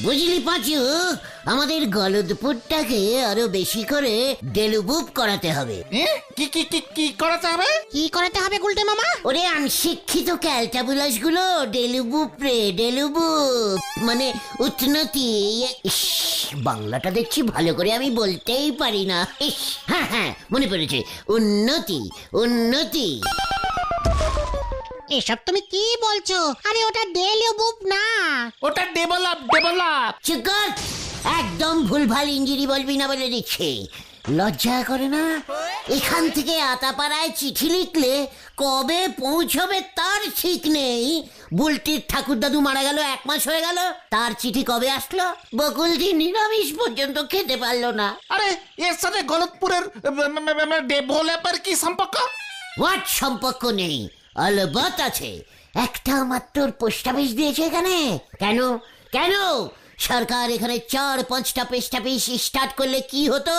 বুঝলি পাঁচু, আমাদের গলদপুরটাকে আরো বেশি করে ডেলুবুপ করাতে হবে। কি কি কি কি করাতে হবে? কি করাতে হবে গুলটে মামা? ওরে অনশিক্ষিত ক্যালটাবুলাস গুলো ডেলুবুপ রে, ডেলুবুপ মানে উন্নতি। ইস, বাংলাটা দেখছি ভালো করে আমি বলতেই পারি না। ইস, হ্যাঁ হ্যাঁ মনে পড়েছে, উন্নতি উন্নতি। এসব তুমি কি বলছো? আরে ওটা ডেলিউবুপ না, ওটা ডেভেলপ ডেভেলপ। চুপ কর, একদম ভুলভাল ইঞ্জিরি বলবি না বলে দিচ্ছে। লজ্জা করে না? এখান থেকে আতাপাড়ায় চিঠি লিখলে কবে পৌঁছবে তার ঠিক নেই। বুলটির ঠাকুর দাদু মারা গেল 1 মাস হয়ে গেল, তার চিঠি কবে আসলো? বকুলজি নিরামিষ পর্যন্ত খেতে পারলো না। আরে এর সাথে গলতপুরের ডেভেলপের কি সম্পর্ক? হোয়াট সম্পর্ক নেই? অলবৎ আছে। একটা মাত্র পোস্ট অফিস দিয়েছে এখানে। কেন কেন? সরকার এখানে 4-5টা পোস্ট অফিস স্টার্ট করলে কি হতো?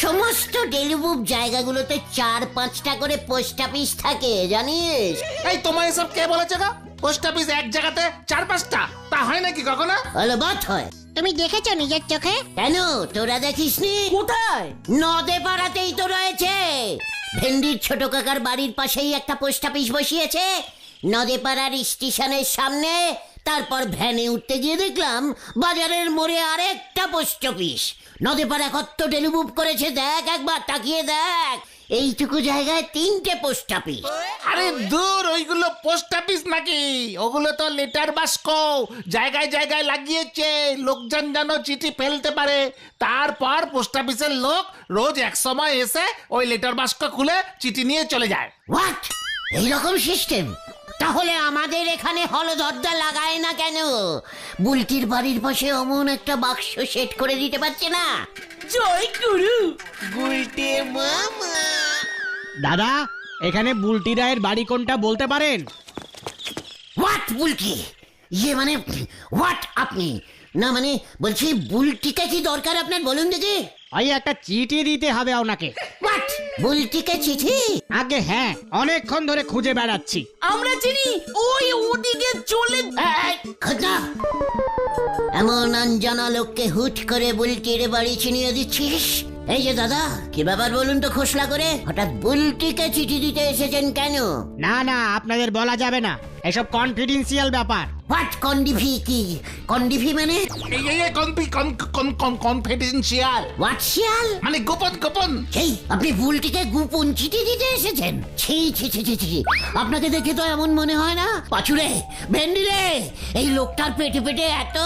সমস্ত ডেলিবুপ জায়গাগুলোতে 4-5টা করে পোস্ট অফিস থাকে, জানিস? এই তোমার এসব কে বলেছে গো? পোস্ট অফিস এক জায়গাতে 4-5টা, তা হয় নাকি কখনো? অলবৎ হয়। তুমি দেখেছো নিজের চোখে? কেন তোরা দেখিসনি? কোথায়? নদে পাড়াতেই তো রয়েছে। ভেন্ডির ছোট কাকার বাড়ির পাশেই একটা পোস্ট অফিস বসিয়েছে, নদে পাড়ার স্টেশনের সামনে। তারপর ভ্যানে উঠতে গিয়ে দেখলাম বাজারের মোড়ে আরেকটা পোস্ট অফিস। নদে পাড়া কত ডেলিবুপ করেছে দেখ, একবার তাকিয়ে দেখ। এইটুকু জায়গায় 3টে পোস্ট অফিস। আরে দূর, ওইগুলো পোস্ট অফিস নাকি? ওগুলো তো লেটার বাক্স। জায়গায় জায়গায় লাগিয়েছে, লোকজন যেন চিঠি ফেলতে পারে। তারপর পোস্ট অফিসের লোক রোজ এক সময় এসে ওই লেটার বাক্স খুলে চিঠি নিয়ে চলে যায়। হোয়াট? এইরকম সিস্টেম? তাহলে আমাদের এখানে হলদরদা লাগায় না কেন? বুলটির বাড়ির পাশে অমন একটা বাক্স সেট করে দিতে পারছে না? জয় গুরু। দাদা, এখানে বুলটি রায়ের বাড়ি কোনটা বলতে পারেন? হোয়াট বুলটি? ইয়ে মানে হোয়াট আপনি? না মানে বলছি বুলটিকে কি দরকার আপনার বলুন দেখি। ওই একটা চিঠি দিতে হবে ওনাকে। হোয়াট? বুলটিকে চিঠি? আগে হ্যাঁ, অনেকক্ষণ ধরে খুঁজে বেড়াচ্ছি। আমরা চিনি, ওই ওদিকে চলে। খোদা, এমন অঞ্জনা লোককে হুট করে বুলটির বাড়ি চিনিয়ে দিচ্ছিস? এই যে দাদা, কি ব্যাপার বলুন তো খোসলা করে? হঠাৎ বুলটিকে চিঠি দিতে এসেছেন কেন? না না, আপনাদের বলা যাবে না, এসব কনফিডেন্সিয়াল ব্যাপার। হোয়াট কন্ডিফি? কি কন্ডিফি মানে? কনফিডেন্সিয়াল হোয়াট শিয়াল? মানে গোপন গোপন। সেই আপনি বুলটিকে গোপন চিঠি দিতে এসেছেন? ছি ছি ছি ছি ছি, আপনাকে দেখে তো এমন মনে হয় না। পাচুরে, ভেন্ডি রে, এই লোকটার পেটে পেটে এত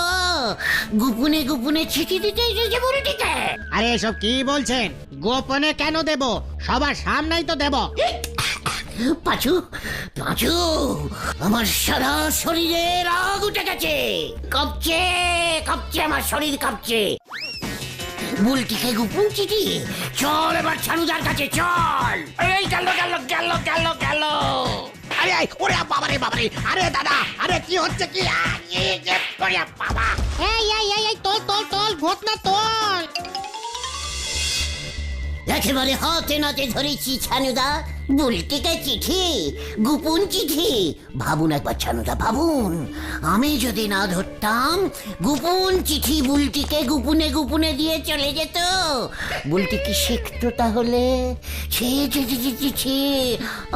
গোপনে গোপনে চিঠি দিতে এসেছে বুলটিকে। আরে এসব কি বলছেন? গোপনে কেন দেব? সবার সামনেই তো দেব। পাচু পাচু, আমার সারা শরীরে রাগ উঠে গেছে। কাঁপছে কাঁপছে, আমার শরীর কাঁপছে। বুলটিকে গোপন চিঠি? চল এবার ছানুদার কাছে চল। এই গেল গেল গেল গেল গেল। আরে ওরে বাবারে বাবারে, আরে দাদা, আরে কি হচ্ছে কি? বাবা, এই এই এই এই তোল তোল তোল, ভূত না তোল। একেবারে হাতে নাতে ধরেছি ছানুদা। বুলটিকে চিঠি, গোপন চিঠি। ভাবুন একবার ছানুদা, ভাবুন, আমি যদি না ধরতাম, গোপন চিঠি বুলটিকে গোপনে গোপনে দিয়ে চলে যেত। বুলটি কি শিখতো তাহলে? ছি ছি ছি ছি ছি ছি,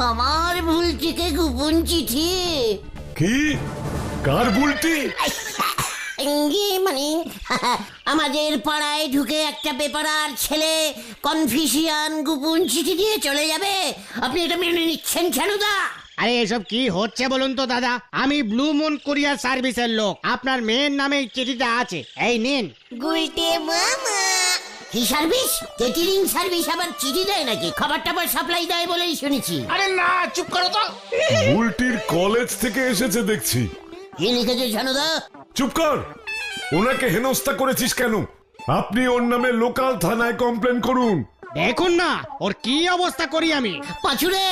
আমার বুলটিকে গোপন চিঠি। কি? কার বুলটি? মানে আমাদের পাড়ায় ঢুকে একটা বেপারার ছেলে কনফিউশিয়ান গোপন চিঠি দিয়ে চলে যাবে? আপনি এটা মেনে নিচ্ছেন ছানুদা? আরে এসব কি হচ্ছে বলুন তো দাদা? আমি ব্লু মুন কুরিয়ার সার্ভিসের লোক, আপনার মেয়ের নামে এই চিঠিটা আছে, এই নিন। কি সার্ভিস? কেটারিং সার্ভিস আবার চিঠি দেয় নাকি? খাবার টাবার সাপ্লাই দেয় বলেই শুনেছি। আরে না, চুপ করো তো। বুলটির কলেজ থেকে এসেছে দেখছি। কি লিখেছে ছানুদা? চুপ কর! ওনাকে হেনস্থা করেছিস কেন? আপনি ওর নামে লোকাল থানায় কমপ্লেন করুন। দেখুন না ওর কি অবস্থা করি আমি। পাচুরে,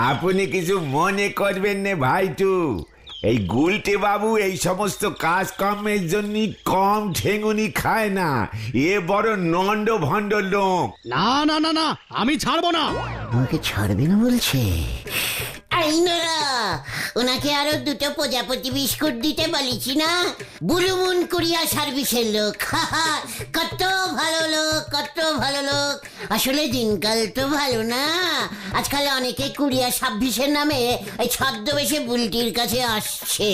আপনি কিছু মনে করবেন না ভাইটু, এই গুলটে বাবু এই সমস্ত কাজকর্মের জন্য কম ঠেঙুনি খায় না। এ বড় নন্ড ভণ্ড লোক। না না না না, আমি ছাড়বো না। আমাকে ছাড়বে না বলছে? আইনরা ওনাকে আরো দুটো প্রজাপতি বিস্কুট দিতে বলেছি না, বুলুমুন কুরিয়া সার্ভিসের লোক। কত ভালো লোক, কত ভালো লোক। আসলে দিনকাল তো ভালো না, আজকাল অনেকে কুরিয়া সার্ভিসের নামে এই ছদ্মবেশে বুলটির কাছে আসছে।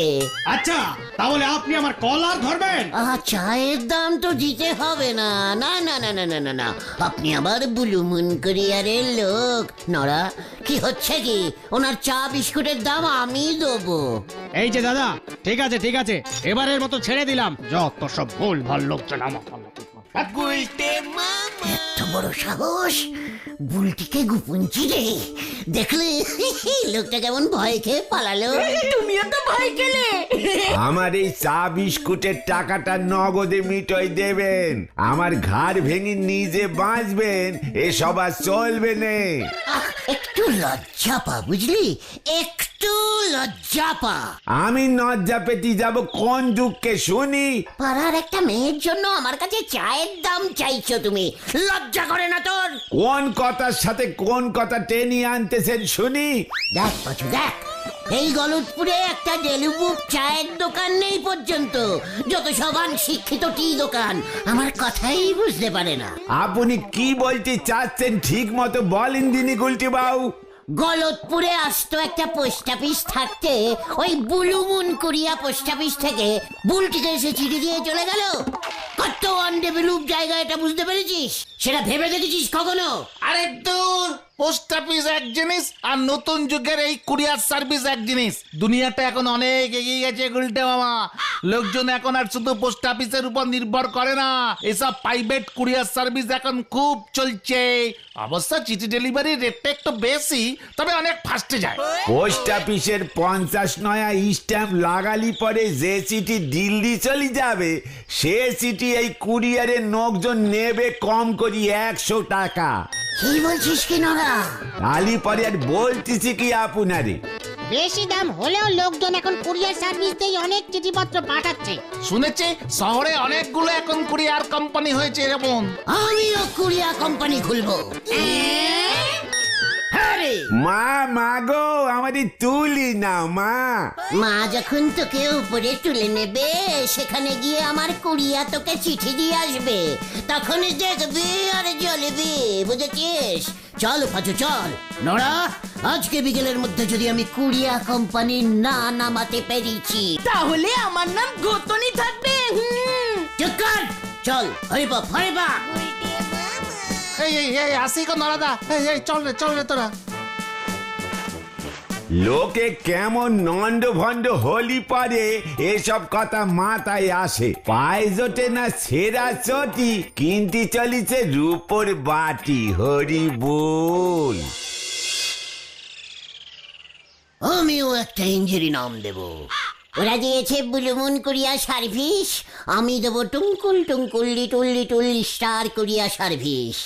আচ্ছা তাহলে আপনি আমার কলার ধরবেন? চায়ের দাম তো দিতে হবে না। না না না না না না না, আপনি আবার বুলুমুন কুরিয়ারের লোক। নড়া কি হচ্ছে কি, ওনার চা বিস্কুটের দাম আমি দেবো। এই যে দাদা, ঠিক আছে ঠিক আছে, এবারের মতো ছেড়ে দিলাম। যত সব ভুল ভাল লোকজন আমার। এত বড় সাহস, বুলটিকে গোপন চিঠি দেখলে লোকটা কেমন ভয় খেয়ে পালালো। তুমিও তো ভয় খেলে। আমার এই চা বিস্কুটের টাকাটা নগদে মিটই দেবেন। আমার ঘাড় ভেঙে নিজে বাঁচবেন, এসব আর চলবে নে। একটু লজ্জা পা, বুঝলি, একটু লজ্জা পা। আমি লজ্জা পেতে যাব কোন দুঃখে শুনি? পাড়ার একটা মেয়ের জন্য আমার কাছে চায়ের দাম চাইছো তুমি, লজ্জা করে না তোর? কোন কথার সাথে কোন কথা টেনে আনতেছেন শুনি? দেখ পাচু দেখ, এই গলতপুরে একটা ডেলিবুক চায়ের দোকান নেই পর্যন্ত, যত সবান শিক্ষিত টি দোকান। আমার কথাই বুঝতে পারে না। আপনি কি বলতে চাচ্ছেন ঠিক মতো বলেন দিনি গুলটি বাবু। গলতপুরে আসতো একটা পোস্ট অফিস থাকতে, ওই বুলুমুন কুরিয়া পোস্ট অফিস থেকে বুলটিকে এসে চিঠি দিয়ে চলে গেল। কত আনডেভেলপ জায়গা এটা, বুঝতে পেরেছিস? সেটা ভেবে দেখেছিস কখনো? আরে দূর, পোস্ট অফিস এক জিনিস আর নতুন যুগের এই কুরিয়ার সার্ভিস এক জিনিস। দুনিয়াটা এখন অনেক এগিয়ে গেছে গুলটে মামা। লোকজন এখন আর শুধু পোস্ট অফিসের উপর নির্ভর করে না, এসব প্রাইভেট কুরিয়ার সার্ভিস এখন খুব চলছে। অবশ্য চিঠি ডেলিভারি রেটটা একটু বেশি, তবে অনেক ফাস্টে যায়। পোস্ট অফিসের 50 নয়া স্ট্যাম্প লাগালি পরে যে চিঠি দিল্লি চলে যাবে, সে চিঠি এই কুরিয়ারের লোকজন নেবে কম করি 100 টাকা। কি বলছিস কি নরা? আলি পরে আর বলতেছি কি আপনারে, বেশি দাম হলেও লোকজন এখন কুরিয়ার সার্ভিস দিয়ে অনেক চিঠিপত্র পাঠাচ্ছে। শুনেছি শহরে অনেকগুলো এখন কুরিয়ার কোম্পানি হয়েছে যেমন। আমিও কুরিয়া কোম্পানি খুলবো। হ্যাঁ রে, মা মাগো আমাদের তুলি না মা। মা যখন তোকে উপরে তুলে নেবে, সেখানে গিয়ে আমার কুরিয়া তোকে চিঠি দিয়ে আসবে, তখন দেখবি আর জ্বলবি, বুঝেছিস? চল পাচু চল। নড়া, আজকে বিকেলের মধ্যে যদি আমি কুরিয়া কোম্পানি না নামাতে পেরেছি, তাহলে আমার নাম গোতনি থাকবে। চুপ কর, চল হরিপা হরিপা। এই এই এই আসি গো নরাদা, এই চল রে তোরা। লোকে কেমন নন্ড ভন্ড হলি পারে এসব কথা মাথায় আসে। পায়ে জোটে না সেরা চটি, কিনতে চলিছে রূপোর বাটি। হরি বল। আমিও একটা ইঞ্জিরি নাম দেব। ওরা দিয়েছে বুলুমুন কুরিয়া সার্ভিস, আমি দেবো twinkle twinkle little little star courier service.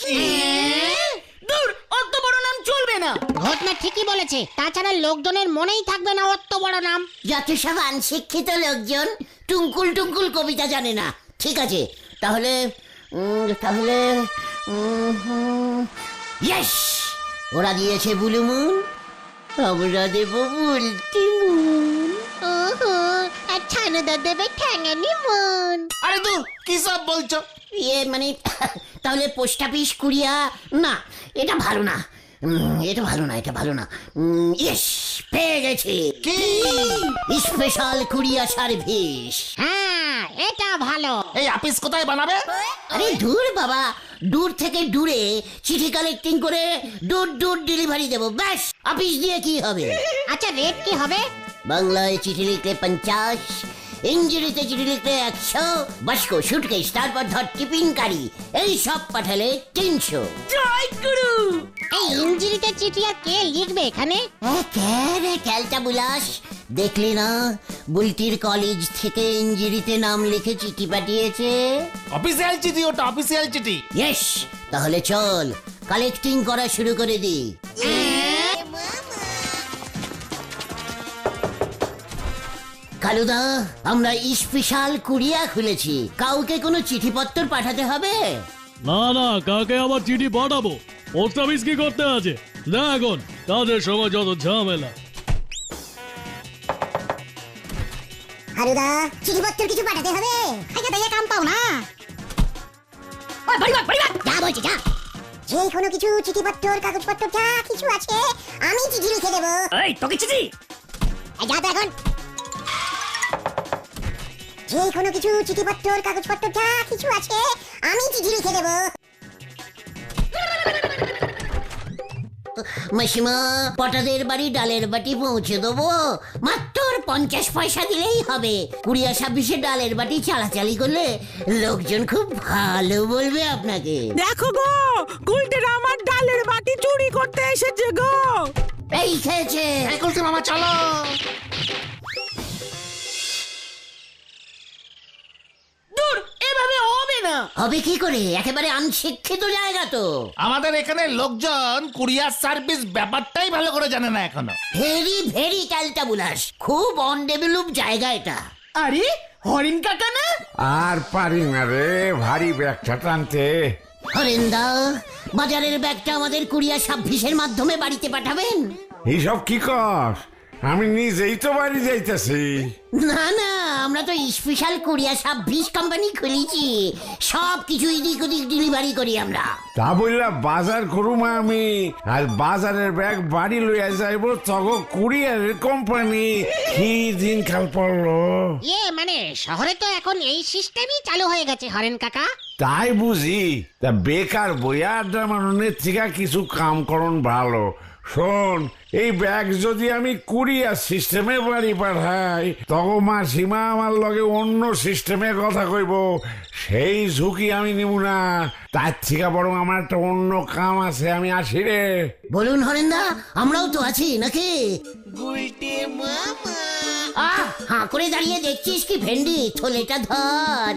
দূর, অত বড় নাম চলবে না। ঘটনা ঠিকই বলেছে, তাছাড়া লোকজনের মনেই থাকবে না অত বড় নাম। যত সব শিক্ষিত লোকজন টুঙ্কুল টুঙ্কুল কবিতা জানে না। ঠিক আছে, তাহলে তাহলে ইয়েস, ওরা দিয়েছে বুলুমুন, আমরা দেব বুলটিমুন। ওহো, আর ছানুদা দেবে ঠ্যাঙানি মন। আরে দূর, কি সব বলছো? মানে তাহলে পোস্ট অফিস কুরিয়া না, এটা ভালো না। এটা ভালো না, এটা ভালো না। ইয়েস, পেয়ে গেছি। কি? Special courier service. হ্যাঁ, এটা ভালো। এই অফিস কোথায় বানাবে? আরে দূর বাবা, দূর থেকে দূরে চিঠি কালেক্টিং করে দূর দূর ডেলিভারি দেবো, ব্যাস। অফিস দিয়ে কি হবে? আচ্ছা, রেট কি হবে? বাংলায় চিঠি লিখলে 50, ইংরেজিতে চিঠি লিখলে 100, বাস্কো সুটকেস তারপর ধর টিফিন কারি এই সব পাঠালে 300। জয় গুরু। এই ইঞ্জিরিতে চিঠি আর কে লিখবে এখানে? রে ক্যালটা বুলাস, দেখলি না বুলটির কলেজ থেকে ইঞ্জিরিতে নাম লিখে চিঠি পাঠিয়েছে। অফিসিয়াল চিঠি ওটা, অফিসিয়াল চিঠি। ইয়েস, তাহলে চল কালেক্টিং করা শুরু করে দি। কালুদা, আমরা স্পেশাল কুরিয়া খুলেছি, কাউকে কোনো চিঠিপত্র পাঠাতে হবে? না না, কাকে আবার চিঠি পাঠাবো? পোস্ট অফিস কি করতে আছে? না, এখন কাজের সময় যত ঝামেলা। হারুদা চিঠিপত্র কিছু পাঠাতে হবে। খাইয়া দাইয়া কাম পাও না। ওই বাড়ি বাড়ি যা বলছি যা। যে কোনো কিছু চিঠিপত্র কাগজপত্র যা কিছু আছে আমি চিঠি লিখে দেবো। এই তোকে চিঠি এই যা তো এখন। যে কোনো কিছু চিঠিপত্র কাগজপত্র যা কিছু আছে আমি চিঠি লিখে দেবো। মাসিমা পটাদের বাড়ি ডালের বাটি পৌঁছে দেবো, মাত্র 50 পয়সা দিলেই হবে। 20-26 ডালের বাটি চালাচালি করলে লোকজন খুব ভালো বলবে আপনাকে। দেখো গো গুলটেরা আমার ডালের বাটি চুরি করতে এসেছে গো। এই খেয়েছে। এই গুলটে মামা চলো। দূর এভাবে হবে না। হবে কি করে, একেবারে অনশিক্ষিত জায়গা তো। আমাদের এখানে লোকজন কুরিয়ার সার্ভিস ব্যাপারটাই ভালো করে জানে না এখনো। ভেরি ভেরি ক্যালটাবুলাস, খুব অনডেভেলপ জায়গা এটা। আরে হরিণ কাকা না? আর পারি না রে ভারী ব্যাগটা টানতে। হরেন্দা, বাজারের ব্যাগটা আমাদের কুরিয়ার 26-এর মাধ্যমে বাড়িতে পাঠাবেন? এইসব কি কর? আমি নিজেই তো বাড়ি যাইতেছি। না না, আমরা তো স্পেশাল কুরিয়ার 26 কোম্পানি খুলেছি, সব কিছু এদিক ওদিক ডেলিভারি করি আমরা। তা বললা বাজার করুম আমি, আর বাজারের ব্যাগ বাড়ি লইয়া যাইব তগ কুরিয়ারের কোম্পানি। কি দিনকাল পড়লো। মানে শহরে তো এখন এই সিস্টেমই চালু হয়ে গেছে হরেন কাকা। তাই বুঝি, তা বেকার বইয়া আড্ডা মারনের থেকে কিছু কাম করন ভালো। শোন, এই ব্যাগ যদি আমি কুরিয়ার সিস্টেমে বাড়ি পাঠাই তখন মাসিমা আমার লগে অন্য সিস্টেমে কথা কইব, সেই ঝুঁকি আমি নিব না। তার থেকে বরং আমার একটা অন্য কাম আছে, আমি আসি রে। বলুন হরেন্দা, আমরাও তো আছি নাকি? হাঁ করে দাঁড়িয়ে দেখছিস কি ভেন্ডি, থলেটা ধর।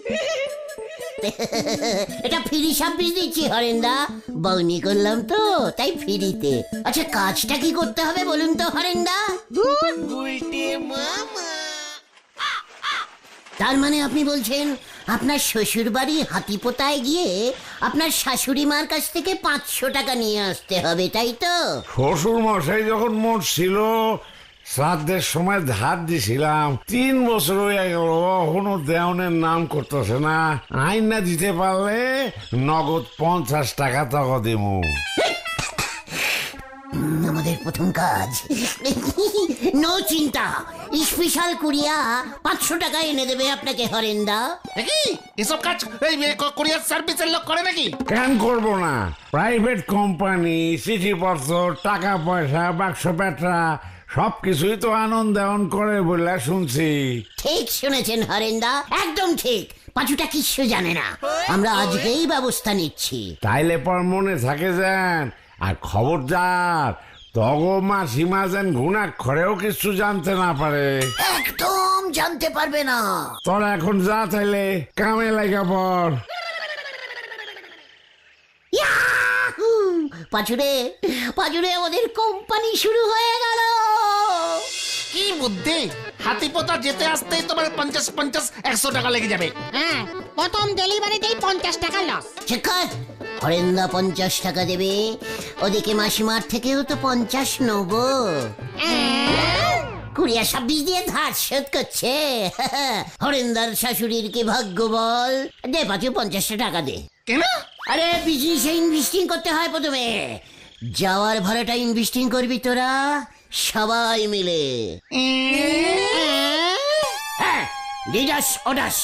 এটা ফ্রি সার্ভিস দিচ্ছি হরেন্দা, বউনি করলাম তো তাই ফ্রিতে। আচ্ছা কাজটা কি করতে হবে বলুন তো হরেন্দা? তার মানে আপনি বলছেন আপনার শ্বশুর বাড়ি হাতিপোতায় গিয়ে আপনার শাশুড়ি মার কাছ থেকে 500 টাকা নিয়ে আসতে হবে, তাই তো? শ্বশুর মশাই যখন মরছিল শ্রাদ্ধের সময় ধার দিছিলাম, 3 বছর হয়ে গেল, এখনো দেওয়ানের নাম করতেছে না। আইন না দিতে পারলে নগদ 50 টাকা তক দেবো। আমাদের প্রথম কাজ। নো চিন্তা, স্পেশাল কুরিয়া 500 টাকা এনে দেবে আপনাকে হরেন্দা। দেখি এসব কাজ এই কুরিয়ার সার্ভিসের লোক করে নাকি? কেন করবো না? প্রাইভেট কোম্পানি, চিঠিপত্র, টাকা পয়সা, বাক্স পেটরা সবকিছুই তো আনন্দ দেওয়ান করে বলে শুনছি। ঠিক শুনেছেন হরেন্দা, একদম ঠিক। পাঁচুটা কিচ্ছু জানে না, আমরা আজকেই ব্যবস্থা নিচ্ছি। তাইলে পর মনে থাকে যান, আর খবরদার তগো মাসিমা যেন ঘুণাক্ষরেও কিছু জানতে না পারে। একদম জানতে পারবে না। তোরা এখন যা, তাইলে কামে লাগা পর। ইয়াহু! পাঁচুরে পাঁচুরে, আমাদের কোম্পানি শুরু হয়ে গেল। কি বুদ্ধি! হাতিপোতা যেতে আসতেই তোমার 50-100 টাকা লেগে যাবে। হ্যাঁ, প্রথম ডেলিভারিতেই 50 টাকা লস। শেখার হরেন্দা 50 টাকা দেবে, ওদিকে মাসিমার থেকেও তো 50 নেবো। কুরিয়া 26 দিয়ে ধার শোধ করছে। হরেন্দার শাশুড়ির কি ভাগ্য বল। দে পাঁচু 50 টাকা দে। কেন? আরে বিজনেসে ইনভেস্টিং করতে হয় প্রথমে। যাওয়ার ভাড়াটা ইনভেস্টিং করবি তোরা সবাই মিলে। হ্যাঁ, লিডাস অডাস,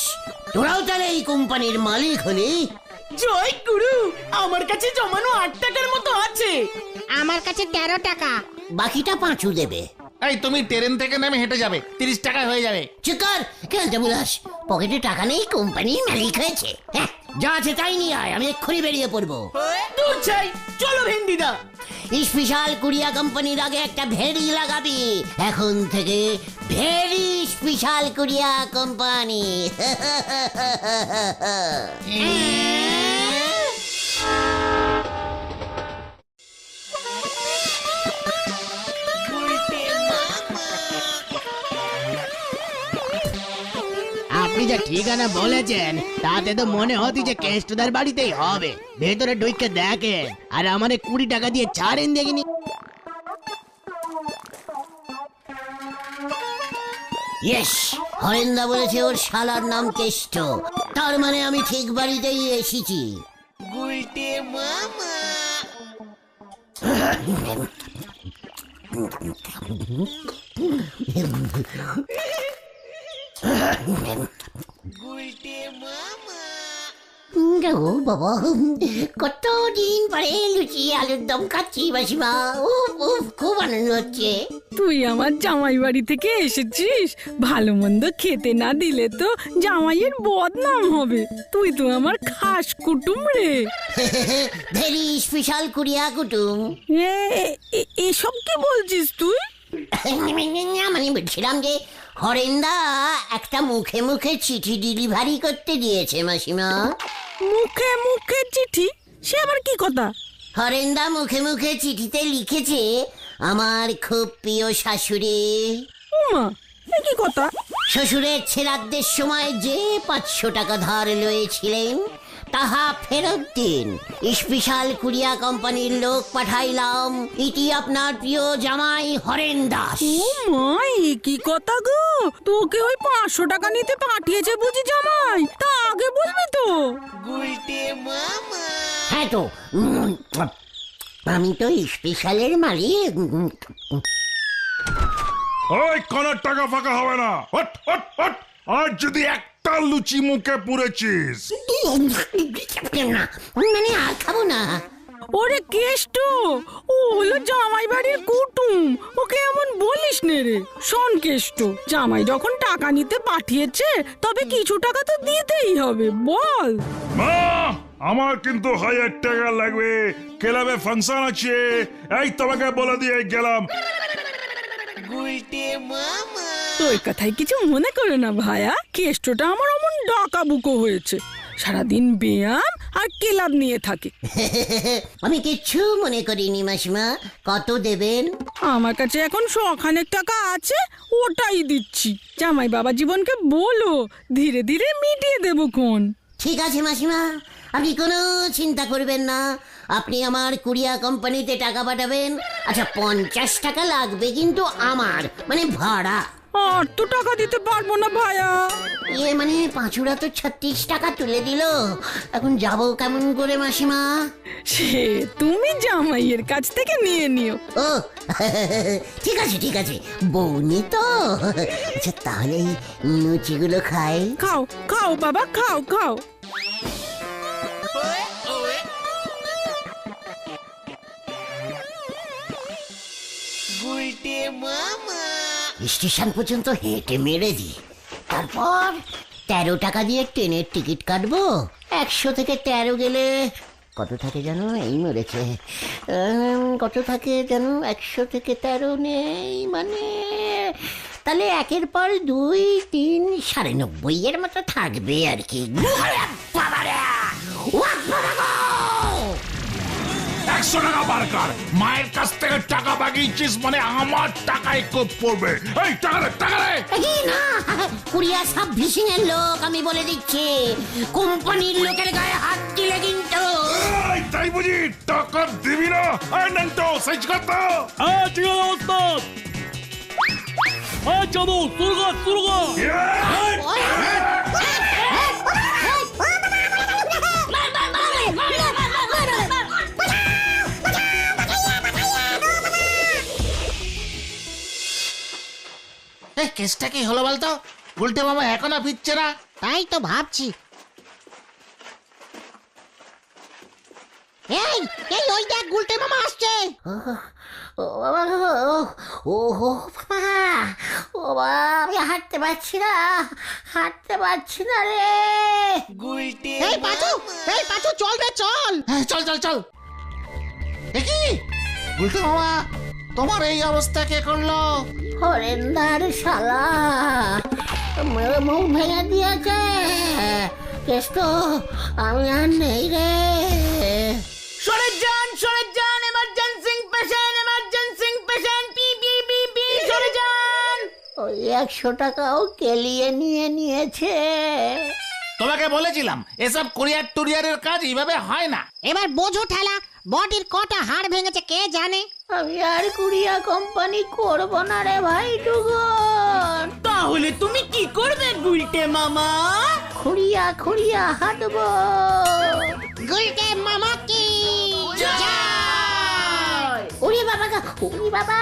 তোরাও তাহলে এই কোম্পানির মালিক হলি। জয় গুরু, আমার কাছে জমানো 8 টাকার মতো আছে। আমার কাছে 13 টাকা। বাকিটা পাঁচু দেবে। এই তুমি ট্রেন থেকে নেমে হেঁটে যাবে, 30 টাকায় হয়ে যাবে। চিকার কেন বুলাস, পকেটে টাকা নেই, কোম্পানির মালিক হয়েছে। হ্যাঁ, যা আছে তাই নিয়ে আয়, আমি এক্ষুনি বেরিয়ে পড়বো। দূর চাই, চলো ভেন্ডিদা। স্পেশাল কুরিয়া কোম্পানির আগে একটা ভেরি লাগাবি। এখন থেকে ভেরি স্পেশাল কুরিয়া কোম্পানি। আপনি যে ঠিকানা বলেছেন তাতে তো মনে হচ্ছে যে কেষ্টদার বাড়িতেই হবে। ভেতরে ঢুকে দেখেন, আর আমারে 20 টাকা দিয়ে ছাড়েন দেখিনি। ইয়েস, হরেন্দা বলেছে ওর শালার নাম কেষ্ট, তার মানে আমি ঠিক বাড়িতেই এসেছি। ও বাবা, কতদিন পরে লুচি আলুর দম খাচ্ছি মাসিমা। উফ উফ, খুব আনন্দ হচ্ছে। তুই আমার জামাই বাড়ি থেকে এসেছিস, ভালো মন্দ খেতে না দিলে তো জামাইয়ের বদনাম হবে। তুই তো আমার খাস কুটুম রে। ভেরি স্পেশাল কুড়িয়া কুটুম। এসব কি বলছিস তুই? মানে বলছিলাম যে হরেন্দা একটা মুখে মুখে চিঠি ডেলিভারি করতে দিয়েছে মাসিমা। মুখে মুখে চিঠি? সে আবার কি কথা? হরেন্দা মুখে মুখে চিঠিতে লিখেছে, আমার খুব প্রিয় শাশুড়ি। উমা, এ কি কথা? শ্বশুরের ছেড়াদের সময় যে 500 টাকা ধার লয়েছিলেন তাহা ফেরত দিন। স্পেশাল কুরিয়া কোম্পানির লোক পাঠাইলাম, ইতি আপনার প্রিয় জামাই হরেন দাস। ও মা, এ কি কথা গো? তোকে ওই 500 টাকা নিতে পাঠিয়েছে বুঝি জামাই? তা আগে বলবি তো। হ্যাঁ তো, আমি তো স্পেশালের মালিক। ওই কোনো টাকা ফাঁকা হবে না। Hot hot hot. আর যদি একটা লুচি মুখে পুরেছিস, না মানে আর খাবো না। ওরে কেষ্ট, ও হলো জামাই বাড়ির কুটুম, ওকে এমন বলিস নে রে। শোন কেষ্ট, জামাই যখন টাকা নিতে পাঠিয়েছে তবে কিছু টাকা তো দিতেই হবে, বল। মা আমার কিন্তু 1000 টাকা লাগবে, ক্লাবে ফাংশন আছে। এই তোমাকে বলে দিয়ে গেলাম। ওই কথাই কিছু মনে করো না ভাইয়া, কেষ্টটা আমার অমন ডাকাবুকো হয়েছে, সারাদিন ব্যায়াম আর ক্লাব নিয়ে থাকে। আমি কিচ্ছু মনে করিনি মাসিমা। কত দেবেন? আমার কাছে এখন 100 টাকা আছে, ওটাই দিচ্ছি। জামাই বাবা জীবনকে বলো, ধীরে ধীরে মিটিয়ে দেবো কোন। ঠিক আছে মাসিমা, আপনি কোনো চিন্তা করবেন না। আপনি আমার কুরিয়া কোম্পানিতে টাকা পাঠাবেন। আচ্ছা 50 টাকা লাগবে কিন্তু আমার, মানে ভাড়া। আর তো টাকা দিতে পারবো না ভাইয়া। মানে পাঁচুরা তো 36 টাকা তুলে দিল, এখন যাবো কেমন করে মাসিমা? সে তুমি জামাইয়ের কাছ থেকে নিয়ে নিও। ও ঠিক আছে ঠিক আছে, বউনি তো। আচ্ছা তাহলে এই লুচিগুলো খাই। খাও খাও বাবা, খাও খাও। স্টেশন পর্যন্ত হেঁটে মেরে দি, তারপর 13 টাকা দিয়ে ট্রেনের টিকিট কাটবো। 100 থেকে 13 গেলে কত থাকে জানো? এই মরেছে। কত থাকে জানো? 100 থেকে 13 নেই, মানে তাহলে 1-এর পর 2, 3, 90.5 এর মতো থাকবে আর কি। 100 টাকা বারকার। মায়ের কাছ থেকে টাকা বাগিয়েছিস মানে আমার টাকায় কোপ পড়বে। এই টাকা দে, টাকা দে। না, কুরিয়া সার্ভিসিং এর লোক, আমি বলে দিচ্ছি। কোম্পানির লোকের গায়ে হাত দিলে কিন্তু। এই তাই বুঝি টাকা দিবি না? এই নন্টো সাইজ কর তো। ঠিক আছে ওস্তাদ। চলো শুরু কর শুরু কর। কেসটা কি হলো বলতো? উল্টে মামা এখনো ফিরছে না। তাই তো ভাবছি। এই এই ওই দেখ, গুলটে মামা আসছে। ও বাবা, ও বাবা, ও বাবা, আমি হাঁটতে পারছি না, হাঁটতে পারছি না রে। এই পাঁচু চল রে চল। হ্যাঁ, চল চল চল। দেখি উল্টে মামা, তোমার এই অবস্থা কে করলো? হরেন্দার শালা মুখ ভেঙে দিয়েছে। কেষ্ট, আমি আর নেই রে। সরে যান, emergency patient, P P P P, সরে যান। ওই 100 টাকাও কেলিয়ে নিয়ে নিয়েছে। তোমাকে বলেছিলাম এসব কুরিয়ার টুরিয়ারের কাজ এইভাবে হয় না। এবার বোঝো ঠেলা, বডির কটা হাড় ভেঙেছে কে জানে। আমি আর কুরিয়া কোম্পানি করবো না রে ভাই টুকুন। তা তাহলে তুমি কি করবে গুলটে মামা? খুঁড়িয়া খুঁড়িয়া হাঁটবো। গুলটে মামা কি ওরে বাবা গো, ওরে বাবা